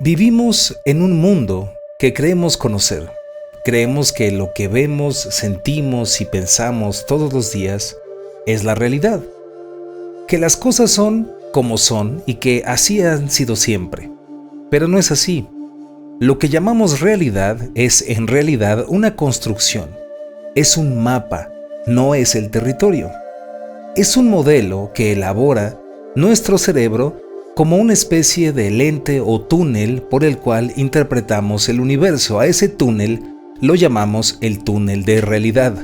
Vivimos en un mundo que creemos conocer. Creemos que lo que vemos, sentimos y pensamos todos los días es la realidad. Que las cosas son como son y que así han sido siempre. Pero no es así. Lo que llamamos realidad es en realidad una construcción. Es un mapa, no es el territorio. Es un modelo que elabora nuestro cerebro como una especie de lente o túnel por el cual interpretamos el universo. A ese túnel lo llamamos el túnel de realidad.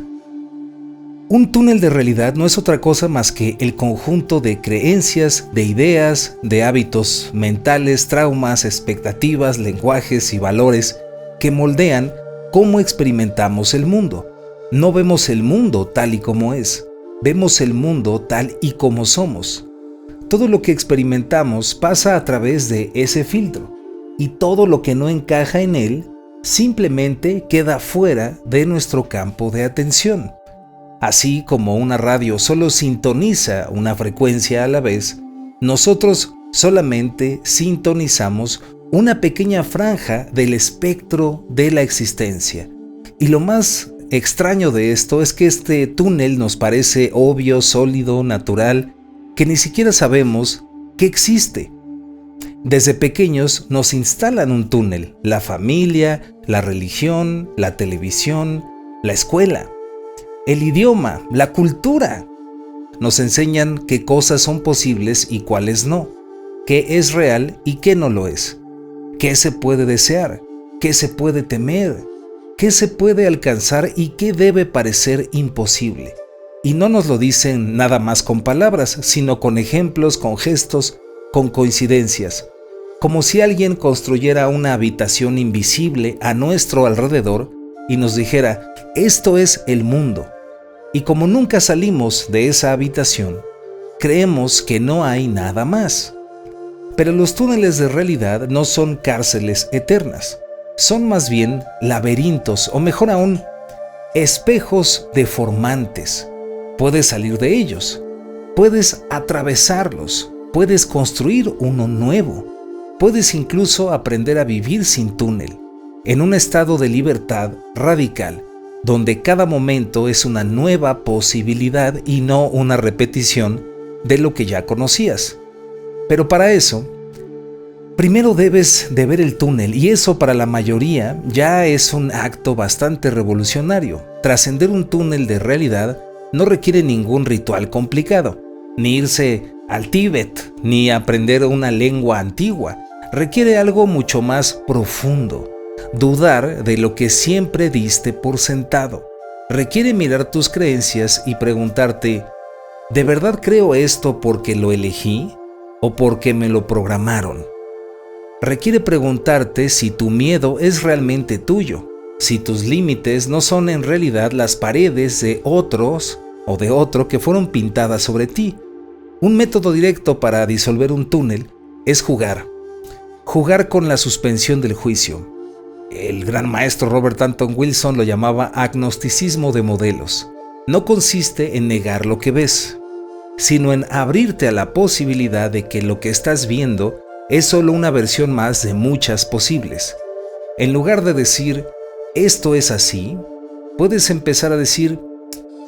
Un túnel de realidad no es otra cosa más que el conjunto de creencias, de ideas, de hábitos mentales, traumas, expectativas, lenguajes y valores que moldean cómo experimentamos el mundo. No vemos el mundo tal y como es, vemos el mundo tal y como somos. Todo lo que experimentamos pasa a través de ese filtro, y todo lo que no encaja en él simplemente queda fuera de nuestro campo de atención. Así como una radio solo sintoniza una frecuencia a la vez, nosotros solamente sintonizamos una pequeña franja del espectro de la existencia. Y lo más extraño de esto es que este túnel nos parece obvio, sólido, natural, que ni siquiera sabemos que existe. Desde pequeños nos instalan un túnel: la familia, la religión, la televisión, la escuela, el idioma, la cultura. Nos enseñan qué cosas son posibles y cuáles no, qué es real y qué no lo es, qué se puede desear, qué se puede temer, qué se puede alcanzar y qué debe parecer imposible. Y no nos lo dicen nada más con palabras, sino con ejemplos, con gestos, con coincidencias. Como si alguien construyera una habitación invisible a nuestro alrededor y nos dijera: esto es el mundo. Y como nunca salimos de esa habitación, creemos que no hay nada más. Pero los túneles de realidad no son cárceles eternas. Son más bien laberintos, o mejor aún, espejos deformantes. Puedes salir de ellos, puedes atravesarlos, puedes construir uno nuevo, puedes incluso aprender a vivir sin túnel, en un estado de libertad radical, donde cada momento es una nueva posibilidad y no una repetición de lo que ya conocías. Pero para eso, primero debes de ver el túnel, y eso para la mayoría ya es un acto bastante revolucionario. Trascender un túnel de realidad no requiere ningún ritual complicado, ni irse al Tíbet, ni aprender una lengua antigua. Requiere algo mucho más profundo: dudar de lo que siempre diste por sentado. Requiere mirar tus creencias y preguntarte: ¿de verdad creo esto porque lo elegí o porque me lo programaron? Requiere preguntarte si tu miedo es realmente tuyo, si tus límites no son en realidad las paredes de otros o de otro que fueron pintadas sobre ti. Un método directo para disolver un túnel es jugar con la suspensión del juicio. El gran maestro Robert Anton Wilson lo llamaba agnosticismo de modelos. No consiste en negar lo que ves, sino en abrirte a la posibilidad de que lo que estás viendo es solo una versión más de muchas posibles. En lugar de decir «esto es así», puedes empezar a decir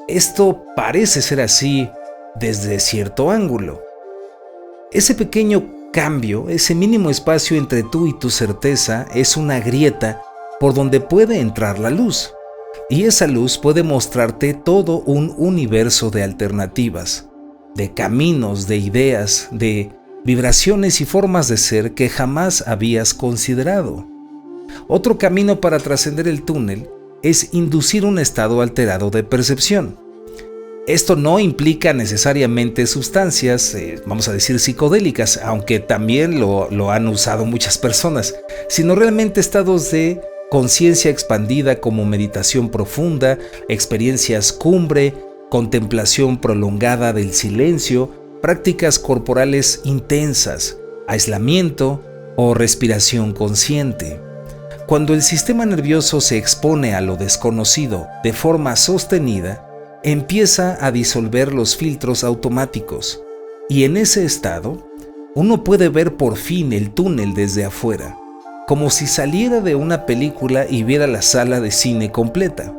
«esto parece ser así desde cierto ángulo». Ese pequeño cambio, ese mínimo espacio entre tú y tu certeza, es una grieta por donde puede entrar la luz. Y esa luz puede mostrarte todo un universo de alternativas, de caminos, de ideas, de vibraciones y formas de ser que jamás habías considerado. Otro camino para trascender el túnel es inducir un estado alterado de percepción. Esto no implica necesariamente sustancias, vamos a decir psicodélicas, aunque también lo han usado muchas personas, sino realmente estados de conciencia expandida como meditación profunda, experiencias cumbre, contemplación prolongada del silencio, prácticas corporales intensas, aislamiento o respiración consciente. Cuando el sistema nervioso se expone a lo desconocido de forma sostenida, empieza a disolver los filtros automáticos, y en ese estado, uno puede ver por fin el túnel desde afuera. como si saliera de una película y viera la sala de cine completa.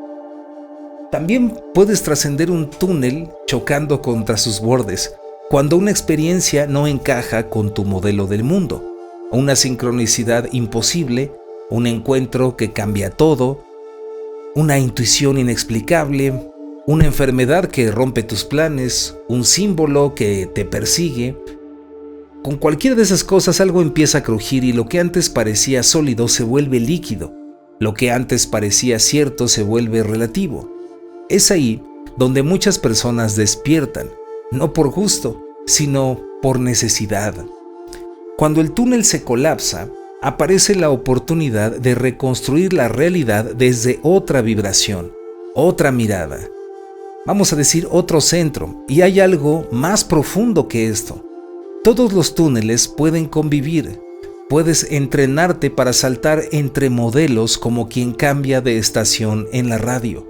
También puedes trascender un túnel chocando contra sus bordes, cuando una experiencia no encaja con tu modelo del mundo, una sincronicidad imposible, un encuentro que cambia todo, una intuición inexplicable, una enfermedad que rompe tus planes, un símbolo que te persigue. Con cualquiera de esas cosas algo empieza a crujir y lo que antes parecía sólido se vuelve líquido, lo que antes parecía cierto se vuelve relativo. Es ahí donde muchas personas despiertan, no por gusto, sino por necesidad. Cuando el túnel se colapsa, aparece la oportunidad de reconstruir la realidad desde otra vibración, otra mirada. Vamos a decir otro centro, y hay algo más profundo que esto. Todos los túneles pueden convivir. Puedes entrenarte para saltar entre modelos como quien cambia de estación en la radio.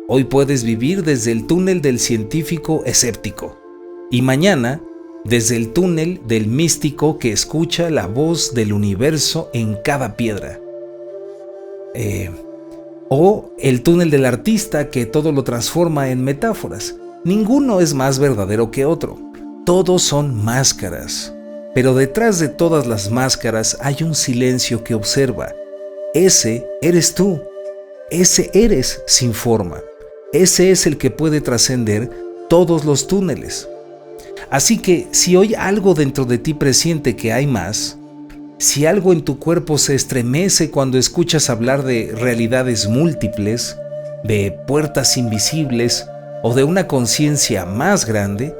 Hoy puedes vivir desde el túnel del científico escéptico y mañana desde el túnel del místico que escucha la voz del universo en cada piedra. O el túnel del artista que todo lo transforma en metáforas. Ninguno es más verdadero que otro. Todos son máscaras. Pero detrás de todas las máscaras hay un silencio que observa. Ese eres tú. Ese eres sin forma. Ese es el que puede trascender todos los túneles. Así que si hoy algo dentro de ti presiente que hay más, si algo en tu cuerpo se estremece cuando escuchas hablar de realidades múltiples, de puertas invisibles o de una conciencia más grande,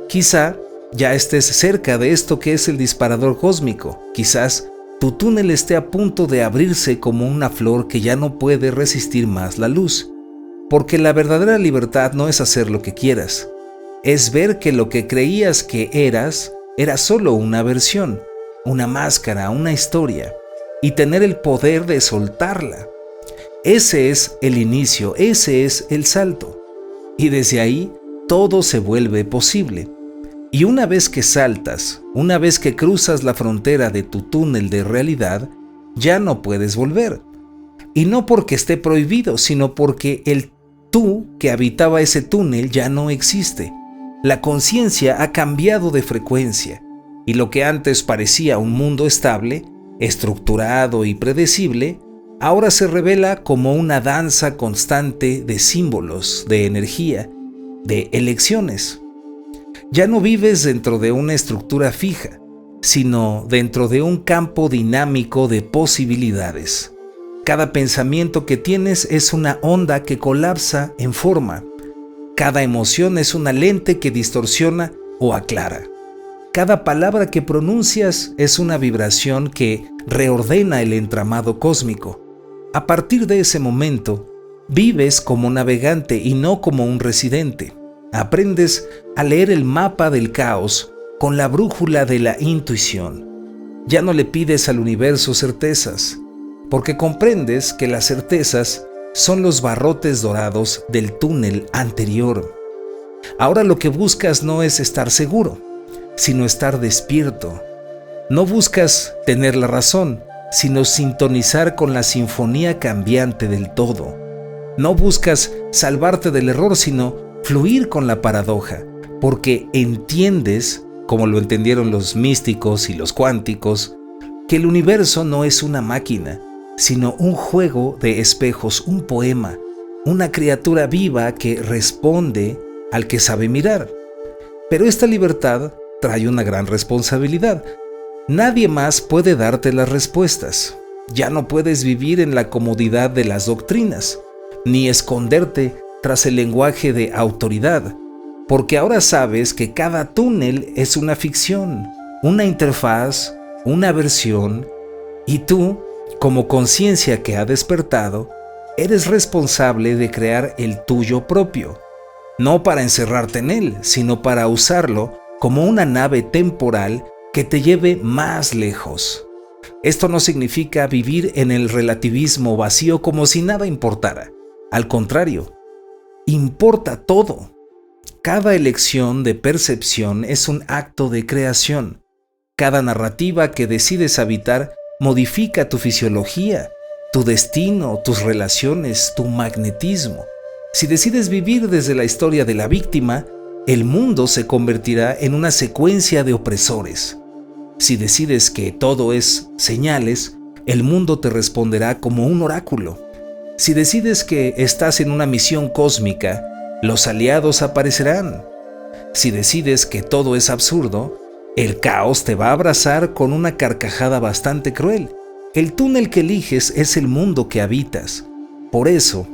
quizá ya estés cerca de esto que es el disparador cósmico. Quizás tu túnel esté a punto de abrirse como una flor que ya no puede resistir más la luz. Porque la verdadera libertad no es hacer lo que quieras, es ver que lo que creías que eras era solo una versión, una máscara, una historia, y tener el poder de soltarla. Ese es el inicio, ese es el salto. Y desde ahí todo se vuelve posible. Y una vez que saltas, una vez que cruzas la frontera de tu túnel de realidad, ya no puedes volver. Y no porque esté prohibido, sino porque el tú que habitaba ese túnel ya no existe. La conciencia ha cambiado de frecuencia y lo que antes parecía un mundo estable, estructurado y predecible, ahora se revela como una danza constante de símbolos, de energía, de elecciones. Ya no vives dentro de una estructura fija, sino dentro de un campo dinámico de posibilidades. Cada pensamiento que tienes es una onda que colapsa en forma. Cada emoción es una lente que distorsiona o aclara. Cada palabra que pronuncias es una vibración que reordena el entramado cósmico. A partir de ese momento, vives como navegante y no como un residente. Aprendes a leer el mapa del caos con la brújula de la intuición. Ya no le pides al universo certezas, porque comprendes que las certezas son los barrotes dorados del túnel anterior. Ahora lo que buscas no es estar seguro, sino estar despierto. No buscas tener la razón, sino sintonizar con la sinfonía cambiante del todo. No buscas salvarte del error, sino fluir con la paradoja, porque entiendes, como lo entendieron los místicos y los cuánticos, que el universo no es una máquina, sino un juego de espejos, un poema, una criatura viva que responde al que sabe mirar. Pero esta libertad trae una gran responsabilidad. Nadie más puede darte las respuestas. Ya no puedes vivir en la comodidad de las doctrinas, ni esconderte tras el lenguaje de autoridad, porque ahora sabes que cada túnel es una ficción, una interfaz, una versión, y tú, como conciencia que ha despertado, eres responsable de crear el tuyo propio, no para encerrarte en él, sino para usarlo como una nave temporal que te lleve más lejos. Esto no significa vivir en el relativismo vacío como si nada importara. Al contrario, importa todo. Cada elección de percepción es un acto de creación. Cada narrativa que decides habitar modifica tu fisiología, tu destino, tus relaciones, tu magnetismo. Si decides vivir desde la historia de la víctima, el mundo se convertirá en una secuencia de opresores. Si decides que todo es señales, el mundo te responderá como un oráculo. Si decides que estás en una misión cósmica, los aliados aparecerán. Si decides que todo es absurdo, el caos te va a abrazar con una carcajada bastante cruel. El túnel que eliges es el mundo que habitas. Por eso,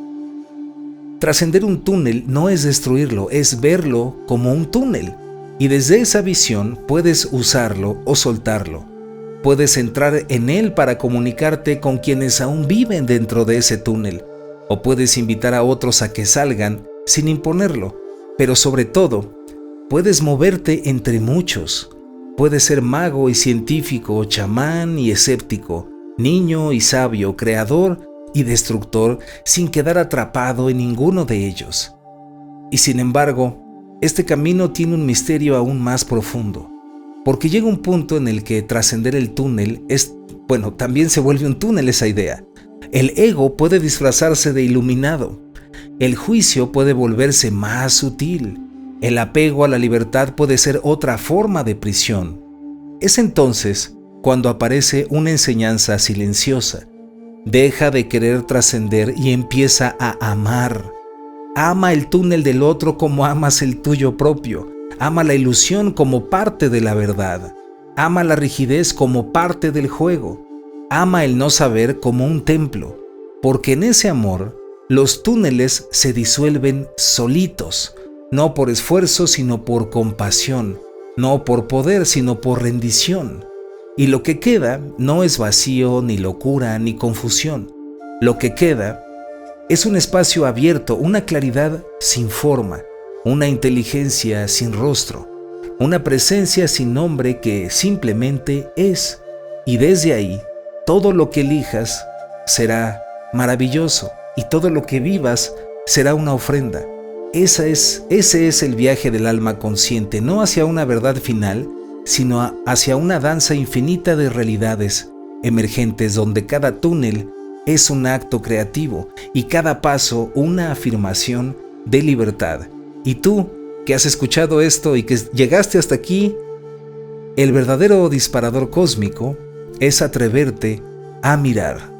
trascender un túnel no es destruirlo, es verlo como un túnel. Y desde esa visión puedes usarlo o soltarlo. Puedes entrar en él para comunicarte con quienes aún viven dentro de ese túnel. O puedes invitar a otros a que salgan sin imponerlo. Pero sobre todo, puedes moverte entre muchos. Puedes ser mago y científico, chamán y escéptico, niño y sabio, creador y destructor, sin quedar atrapado en ninguno de ellos. Y sin embargo, este camino tiene un misterio aún más profundo, porque llega un punto en el que trascender el túnel también se vuelve un túnel esa idea. El ego puede disfrazarse de iluminado, el juicio puede volverse más sutil, el apego a la libertad puede ser otra forma de prisión. Es entonces cuando aparece una enseñanza silenciosa. Deja de querer trascender y empieza a amar. Ama el túnel del otro como amas el tuyo propio. Ama la ilusión como parte de la verdad. Ama la rigidez como parte del juego. Ama el no saber como un templo. Porque en ese amor, los túneles se disuelven solitos. No por esfuerzo, sino por compasión. No por poder, sino por rendición. Y lo que queda no es vacío, ni locura, ni confusión. Lo que queda es un espacio abierto, una claridad sin forma, una inteligencia sin rostro, una presencia sin nombre que simplemente es. Y desde ahí, todo lo que elijas será maravilloso y todo lo que vivas será una ofrenda. Ese es el viaje del alma consciente, no hacia una verdad final, sino hacia una danza infinita de realidades emergentes donde cada túnel es un acto creativo y cada paso una afirmación de libertad. Y tú, que has escuchado esto y que llegaste hasta aquí, el verdadero disparador cósmico es atreverte a mirar.